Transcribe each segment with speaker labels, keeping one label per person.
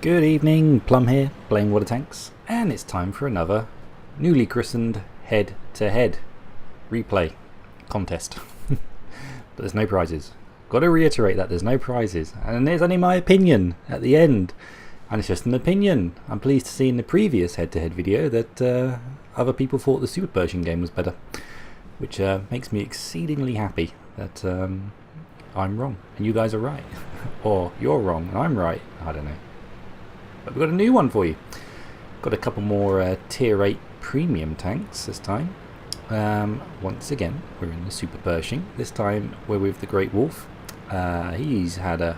Speaker 1: Good evening, Plum here, playing water tanks, and it's time for another newly christened head-to-head replay contest. But there's no prizes. Got to reiterate that there's no prizes, and there's only my opinion at the end, and it's just an opinion. I'm pleased to see in the previous head-to-head video that other people thought the Super Pershing game was better, which makes me exceedingly happy that I'm wrong and you guys are right, or you're wrong and I'm right. I don't know. But we've got a new one for you. Got a couple more tier 8 premium tanks this time. Once again, we're in the Super Pershing. This time we're with TheGreatWolf. He's had a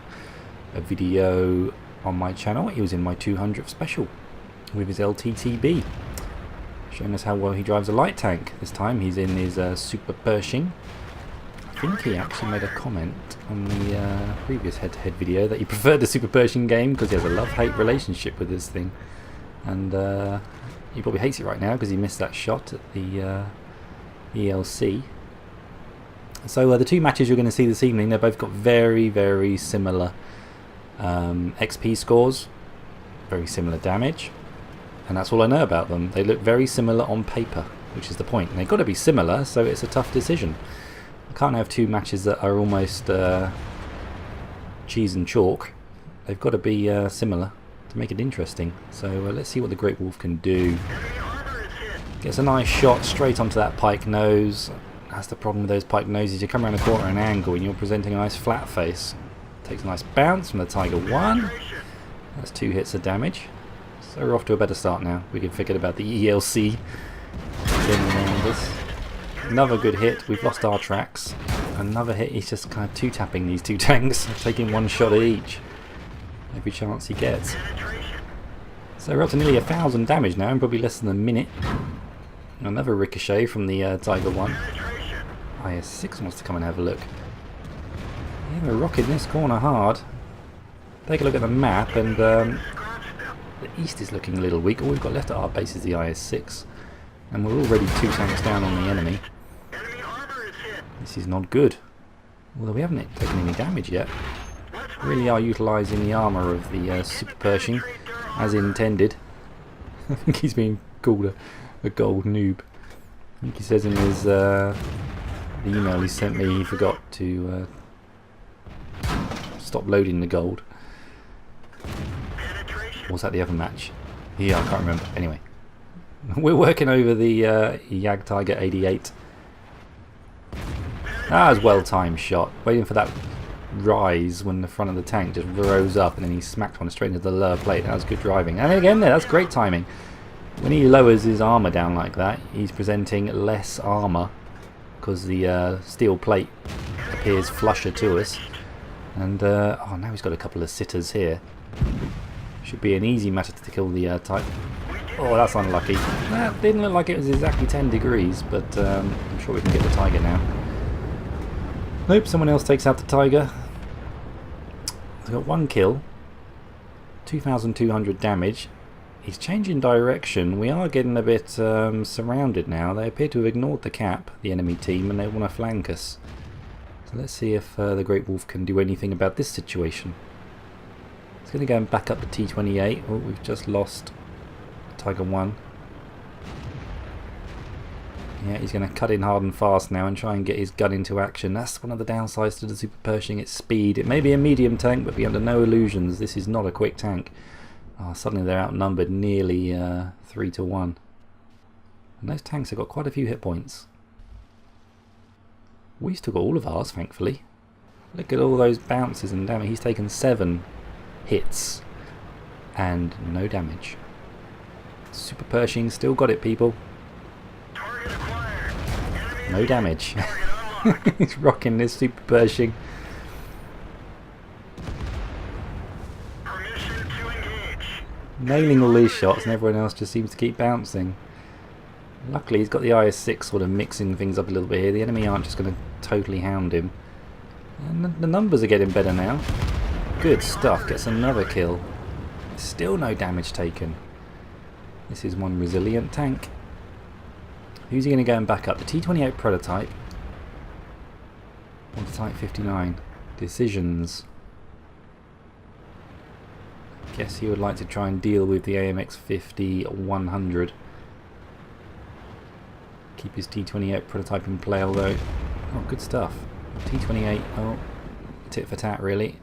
Speaker 1: video on my channel. He was in my 200th special with his LTTB, showing us how well he drives a light tank. This time he's in his Super Pershing. I think he actually made a comment on the previous head-to-head video that he preferred the Super Pershing game because he has a love-hate relationship with this thing, and he probably hates it right now because he missed that shot at the ELC. So the two matches you're going to see this evening, they've both got very similar XP scores, very similar damage, and that's all I know about them. They look very similar on paper, which is the point. And they've got to be similar, so it's a tough decision. I can't have two matches that are almost cheese and chalk. They've got to be similar to make it interesting. So let's see what the TheGreatWolf can do. Gets a nice shot straight onto that pike nose. That's the problem with those pike noses. You come around a corner at an angle and you're presenting a nice flat face. Takes a nice bounce from the Tiger 1. That's 2 hits of damage. So we're off to a better start now. We can forget about the ELC. Another good hit. We've lost our tracks. Another hit. He's just kind of two-tapping these two tanks, taking one shot at each every chance he gets. So we're up to nearly 1,000 damage now in probably less than a minute. Another ricochet from the Tiger 1. IS-6 wants to come and have a look. Yeah, we're rocking this corner hard. Take a look at the map, and the east is looking a little weak. All we've got left at our base is the IS-6, and we're already 2 tanks down on the enemy. This is not good. Although we haven't taken any damage yet. Really are utilising the armour of the Super Pershing as intended. I think he's being called a gold noob. I think he says in his the email he sent me he forgot to stop loading the gold. Or was that the other match? Yeah, I can't remember. Anyway, we're working over the Jag Tiger 88. That was well-timed shot. Waiting for that rise when the front of the tank just rose up and then he smacked one straight into the lower plate. That was good driving. And again there, that's great timing. When he lowers his armour down like that, he's presenting less armour because the steel plate appears flusher to us. And oh, now he's got a couple of sitters here. Should be an easy matter to kill the type. Oh, that's unlucky. That didn't look like it was exactly 10 degrees, but I'm sure we can get the Tiger now. Nope, someone else takes out the Tiger. He's got 1 kill, 2,200 damage. He's changing direction. We are getting a bit surrounded now. They appear to have ignored the cap, the enemy team, and they want to flank us. So let's see if the TheGreatWolf can do anything about this situation. He's going to go and back up the T-28. Oh, we've just lost Tiger 1. Yeah, he's going to cut in hard and fast now and try and get his gun into action. That's one of the downsides to the Super Pershing, its speed. It may be a medium tank, but be under no illusions, this is not a quick tank. Oh, suddenly they're outnumbered nearly 3 to 1. And those tanks have got quite a few hit points. We still got all of ours, thankfully. Look at all those bounces and damage. He's taken 7 hits and no damage. Super Pershing still got it, people. No damage. He's rocking this Super Pershing. Nailing all these shots and everyone else just seems to keep bouncing. Luckily he's got the IS-6 sort of mixing things up a little bit here. The enemy aren't just going to totally hound him. And the numbers are getting better now. Good stuff. Gets another kill. Still no damage taken. This is one resilient tank. Who's he going to go and back up? The T-28 prototype. Or the Type 59. Decisions. Guess he would like to try and deal with the AMX50-100. Keep his T28 prototype in play, although... Oh, good stuff. T28, oh, tit for tat really.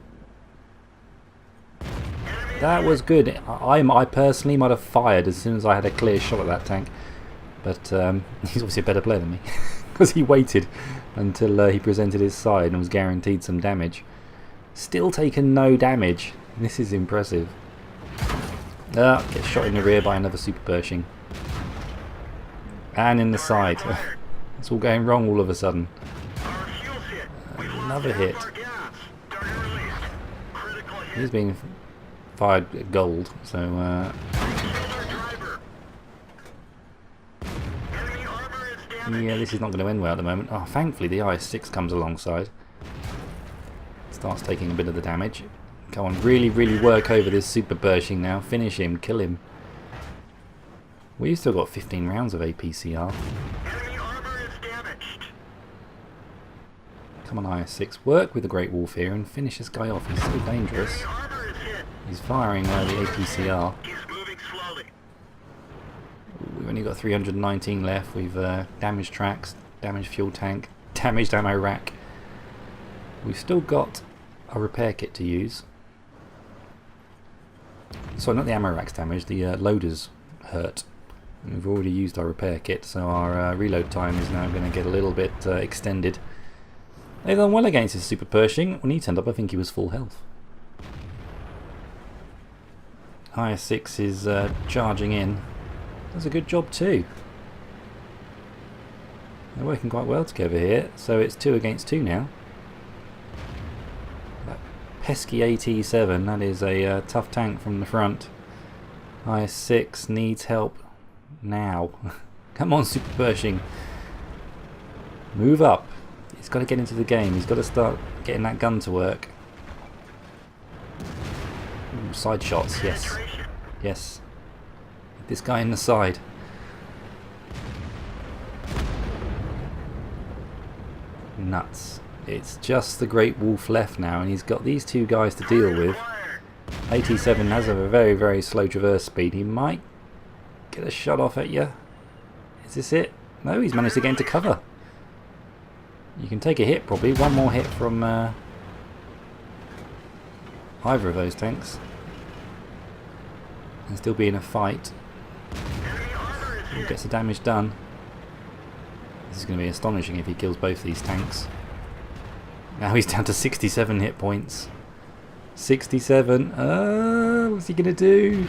Speaker 1: That was good. I personally might have fired as soon as I had a clear shot at that tank. But he's obviously a better player than me. Because he waited until he presented his side and was guaranteed some damage. Still taken no damage. This is impressive. Gets shot in the rear by another Super Pershing. And in the side. It's all going wrong all of a sudden. Another hit. He's being fired at gold, so yeah, this is not going to end well at the moment. Oh, thankfully the IS-6 comes alongside. Starts taking a bit of the damage. Come on, really work over this Super Pershing now. Finish him, kill him. We've still got 15 rounds of APCR. Come on, IS-6, work with the TheGreatWolf here and finish this guy off. He's so dangerous. He's firing the APCR. We've only got 319 left. We've damaged tracks, damaged fuel tank, damaged ammo rack. We've still got a repair kit to use. Sorry, not the ammo rack's damaged, the loader's hurt. We've already used our repair kit, so our reload time is now going to get a little bit extended. They've done well against his Super Pershing. When he turned up, I think he was full health. IS-6 is charging in. Does a good job too. They're working quite well together here, so it's 2 against 2 now. That pesky AT7, that is a tough tank from the front. IS-6 needs help now. Come on, Super Pershing. Move up. He's got to get into the game. He's got to start getting that gun to work. Ooh, side shots, yes. Yes. This guy in the side. Nuts. It's just the TheGreatWolf left now, and he's got these 2 guys to deal with. AT7 has a very slow traverse speed. He might get a shot off at you. Is this it? No, he's managed to get into cover. You can take a hit probably. One more hit from either of those tanks. And still be in a fight. Gets the damage done. This is going to be astonishing if he kills both these tanks. Now he's down to 67 hit points. 67. What's he going to do?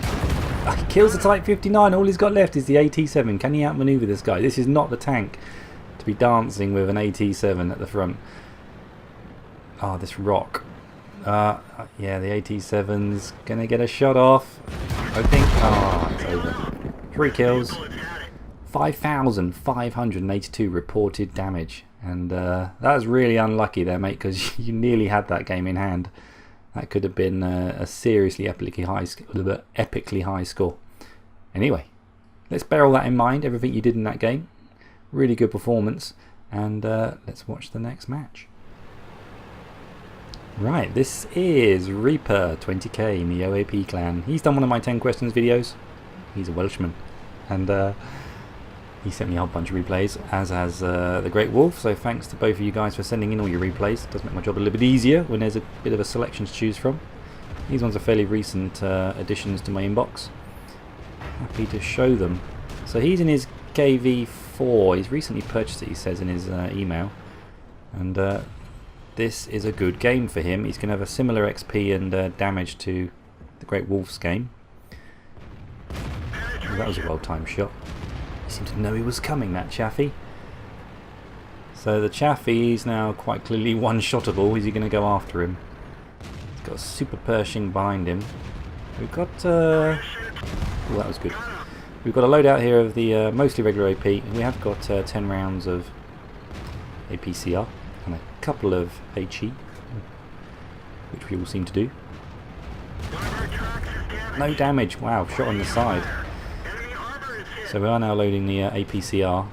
Speaker 1: He kills the Type 59. All he's got left is the AT7. Can he outmaneuver this guy? This is not the tank to be dancing with an AT7 at the front. Oh, this rock. Yeah, the AT7's going to get a shot off. I think. Oh, it's over. 3 kills. 5,582 reported damage. And that was really unlucky there, mate, because you nearly had that game in hand. That could have been a seriously epically high score. Anyway, let's bear all that in mind, everything you did in that game. Really good performance. And let's watch the next match. Right, this is Reaper20k in the OAP clan. He's done one of my 10 questions videos. He's a Welshman. And he sent me a whole bunch of replays, as has TheGreatWolf. So thanks to both of you guys for sending in all your replays. It does make my job a little bit easier when there's a bit of a selection to choose from. These ones are fairly recent additions to my inbox. Happy to show them. So he's in his KV4. He's recently purchased it, he says in his email. And this is a good game for him. He's going to have a similar XP and damage to TheGreatWolf's game. Oh, that was a well-timed shot. He seemed to know he was coming, that Chaffee. So the Chaffee is now quite clearly one-shottable. Is he going to go after him? He's got a Super Pershing behind him. We've got... oh, that was good. We've got a loadout here of the mostly regular AP. We have got 10 rounds of APCR and a couple of HE, which we all seem to do. No damage. Wow, shot on the side. So we are now loading the APCR.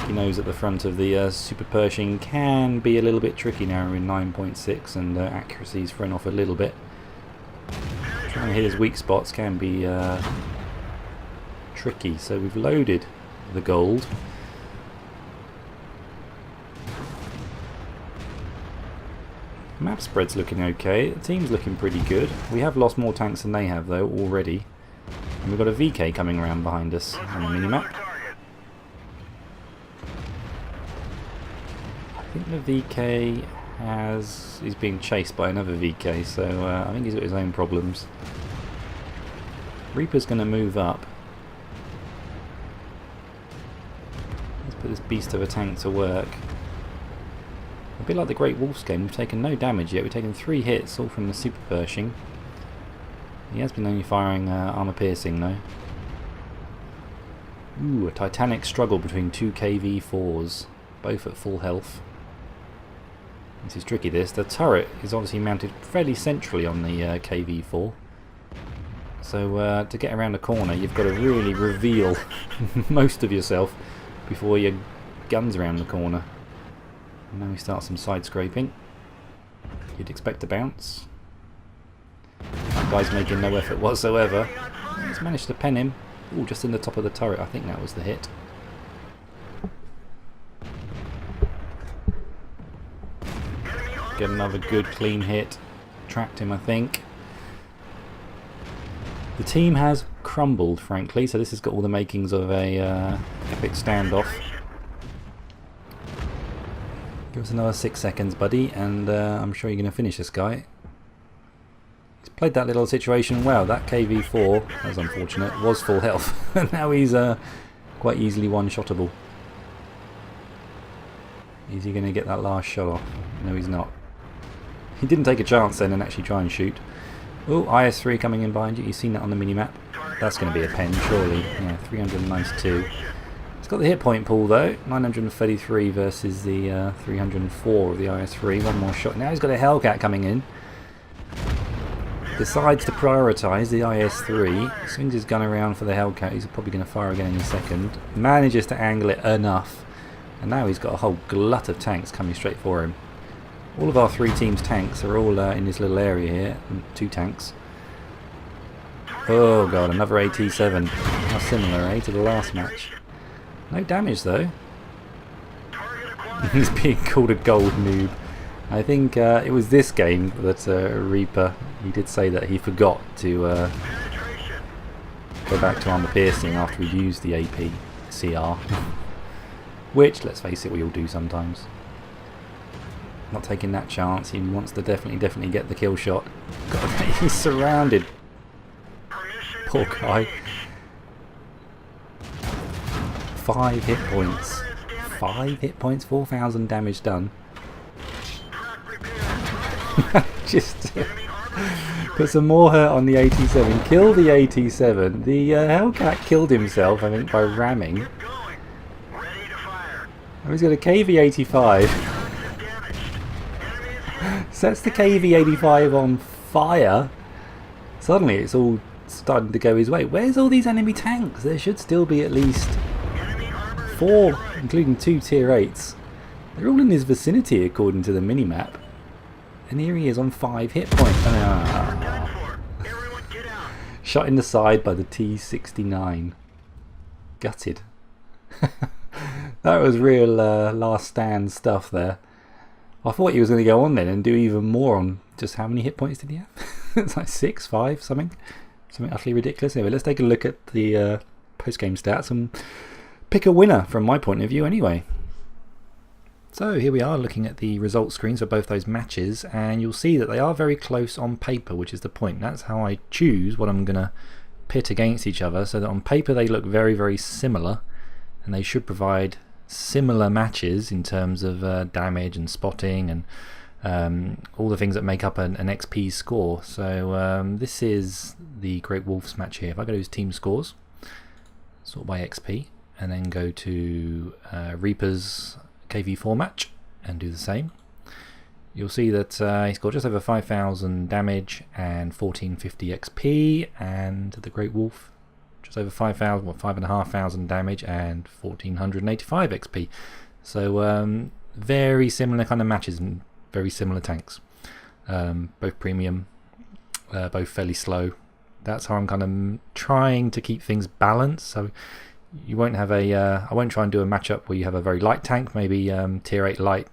Speaker 1: He knows that the front of the Super Pershing can be a little bit tricky now in 9.6 and accuracy's thrown off a little bit. trying to hit his weak spots can be tricky. So we've loaded the gold. Map spread's looking okay. The team's looking pretty good. We have lost more tanks than they have though already. And we've got a VK coming around behind us on the minimap. I think the VK he's being chased by another VK, so I think he's got his own problems. Reaper's going to move up. Let's put this beast of a tank to work. A bit like the Great Wolf's game, we've taken no damage yet. We've taken 3 hits, all from the Super Pershing. He has been only firing armor piercing though. Ooh, a titanic struggle between 2 KV4s, both at full health. This is tricky this. The turret is obviously mounted fairly centrally on the KV4. So to get around the corner you've got to really reveal most of yourself before your gun's around the corner. And now we start some side scraping. You'd expect to bounce. That guy's making no effort whatsoever. He's managed to pen him. Ooh, just in the top of the turret. I think that was the hit. Get another good clean hit. Trapped him, I think. The team has crumbled, frankly, so this has got all the makings of a epic standoff. Give us another 6 seconds, buddy, and I'm sure you're going to finish this guy. He's played that little situation well. That KV4, that was unfortunate, was full health. And now he's quite easily one-shottable. Is he going to get that last shot off? No, he's not. He didn't take a chance then and actually try and shoot. Oh, IS-3 coming in behind you. You've seen that on the minimap. That's going to be a pen, surely. Yeah, 392. It's got the hit point pool though. 933 versus the 304 of the IS-3. One more shot. Now he's got a Hellcat coming in. Decides to prioritise the IS-3. Swings his gun around for the Hellcat. He's probably going to fire again in a second. Manages to angle it enough. And now he's got a whole glut of tanks coming straight for him. All of our 3 teams' tanks are all in this little area here. 2 tanks. Oh god, another AT7. How similar, to the last match. No damage though. He's being called a gold noob. I think it was this game that Reaper, he did say that he forgot to go back to armor piercing after we'd used the AP CR. Which, let's face it, we all do sometimes. Not taking that chance. He wants to definitely get the kill shot. God, he's surrounded. Poor guy. 5 hit points. 5 hit points, 4,000 damage done. Just put some more hurt on the AT7. Kill the AT7. The Hellcat killed himself, I think, by ramming. Oh, he's got a KV-85. Sets the KV-85 on fire. Suddenly it's all starting to go his way. Where's all these enemy tanks? There should still be at least 4, including 2 tier 8s. They're all in his vicinity according to the minimap. And here he is on 5 hit points. Ah. Shot in the side by the T69. Gutted. That was real last stand stuff there. I thought he was going to go on then and do even more on just how many hit points did he have? It's like 6, 5, something utterly ridiculous. Anyway, let's take a look at the post-game stats and pick a winner from my point of view anyway. So here we are looking at the results screens for both those matches, and you'll see that they are very close on paper, which is the point. That's how I choose what I'm going to pit against each other, so that on paper they look very, very similar, and they should provide similar matches in terms of damage and spotting and all the things that make up an XP score. So this is the Great Wolf's match here. If I go to his team scores, sort by XP, and then go to Reaper's KV4 match and do the same, you'll see that he scored just over 5,000 damage and 1450 XP, and the Great Wolf just over 5,000, 5,500 damage and 1,485 XP. So very similar kind of matches and very similar tanks. Both premium, both fairly slow, That's how I'm kind of trying to keep things balanced. So you won't have a I won't try and do a matchup where you have a very light tank, maybe tier 8 light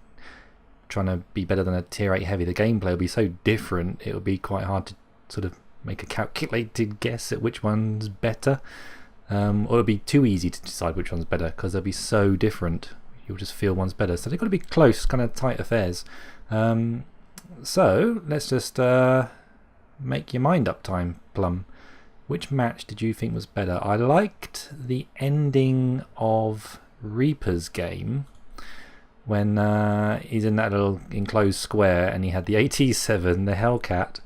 Speaker 1: trying to be better than a tier 8 heavy. The gameplay will be so different, it will be quite hard to sort of make a calculated guess at which one's better, or it'll be too easy to decide which one's better because they'll be so different. You'll just feel one's better, so they've got to be close, kind of tight affairs. So let's just make your mind up time, Plum. Which match did you think was better? I liked the ending of Reaper's game when he's in that little enclosed square and he had the AT7, the Hellcat,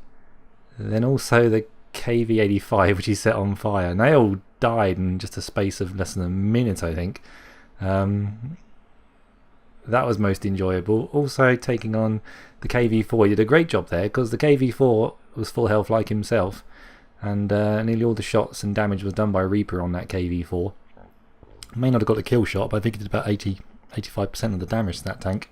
Speaker 1: then also the KV85 which he set on fire, and they all died in just a space of less than a minute, I think. That was most enjoyable. Also taking on the KV4, he did a great job there because the KV4 was full health like himself, and nearly all the shots and damage was done by Reaper on that KV4. May not have got the kill shot, but I think it did about 85% of the damage to that tank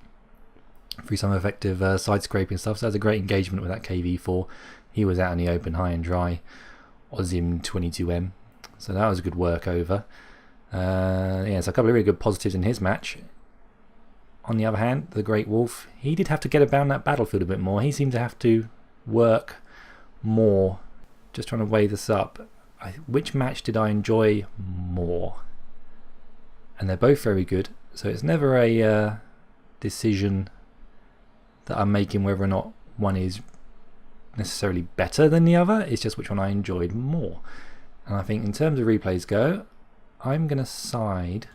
Speaker 1: through some effective side scraping stuff. So that's a great engagement with that KV4. He was out in the open, high and dry. Ozim 22M, so that was good work over. Yeah, so a couple of really good positives in his match. On the other hand, the Great Wolf, he did have to get about that battlefield a bit more. He seemed to have to work more. Just trying to weigh this up. Which match did I enjoy more? And they're both very good, so it's never a decision that I'm making whether or not one is necessarily better than the other. It's just which one I enjoyed more. And I think in terms of replays go, I'm going to side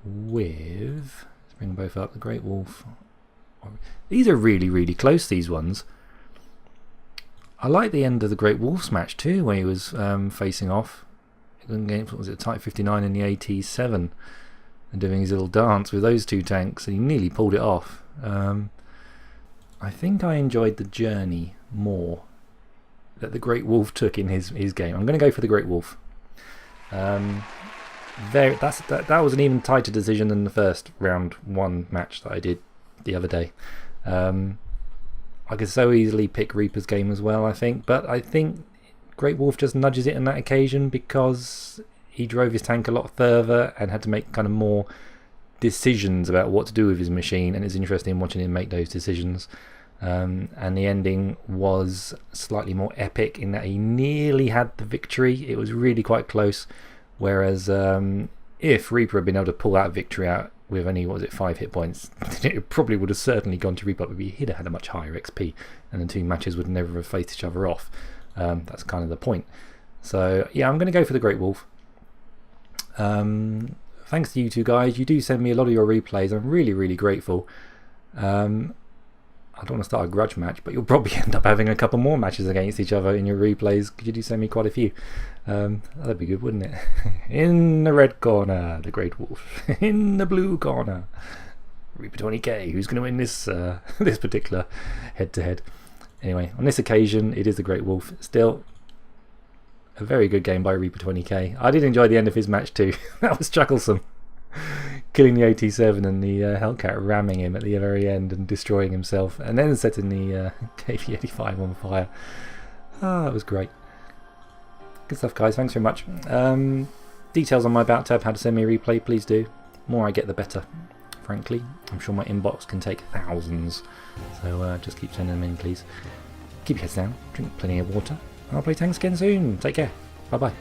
Speaker 1: with... Let's bring them both up. The Great Wolf. These are really, really close, these ones. I like the end of the Great Wolf's match too, when he was facing off. What was it, Type 59 in the AT7, and doing his little dance with those two tanks, and he nearly pulled it off. I think I enjoyed the journey more that the Great Wolf took in his game. I'm going to go for the Great Wolf. That was an even tighter decision than the first round 1 match that I did the other day. I could so easily pick Reaper's game as well, I think, but I think Great Wolf just nudges it on that occasion because he drove his tank a lot further and had to make kind of more decisions about what to do with his machine, and it's interesting watching him make those decisions. And the ending was slightly more epic in that he nearly had the victory. It was really quite close, whereas if Reaper had been able to pull that victory out with only, what was it, 5 hit points, it probably would have certainly gone to Reaper, but he'd have had a much higher XP and the two matches would never have faced each other off. That's kind of the point. So yeah, I'm going to go for the Great Wolf. Thanks to you two guys. You do send me a lot of your replays. I'm really, really grateful. I don't want to start a grudge match, but you'll probably end up having a couple more matches against each other in your replays, because you do send me quite a few. That'd be good, wouldn't it? In the red corner, the Great Wolf. In the blue corner, Reaper20k. Who's going to win this this particular head-to-head? Anyway, on this occasion, it is the Great Wolf. Still, a very good game by Reaper20k. I did enjoy the end of his match too. That was chucklesome. Killing the AT7 and the Hellcat ramming him at the very end and destroying himself, and then setting the KV85 on fire. That was great. Good stuff, guys. Thanks very much. Details on my about tab, how to send me a replay, please do. The more I get, the better. Frankly, I'm sure my inbox can take thousands, so just keep sending them in, please. Keep your heads down, drink plenty of water, and I'll play tanks again soon. Take care. Bye bye.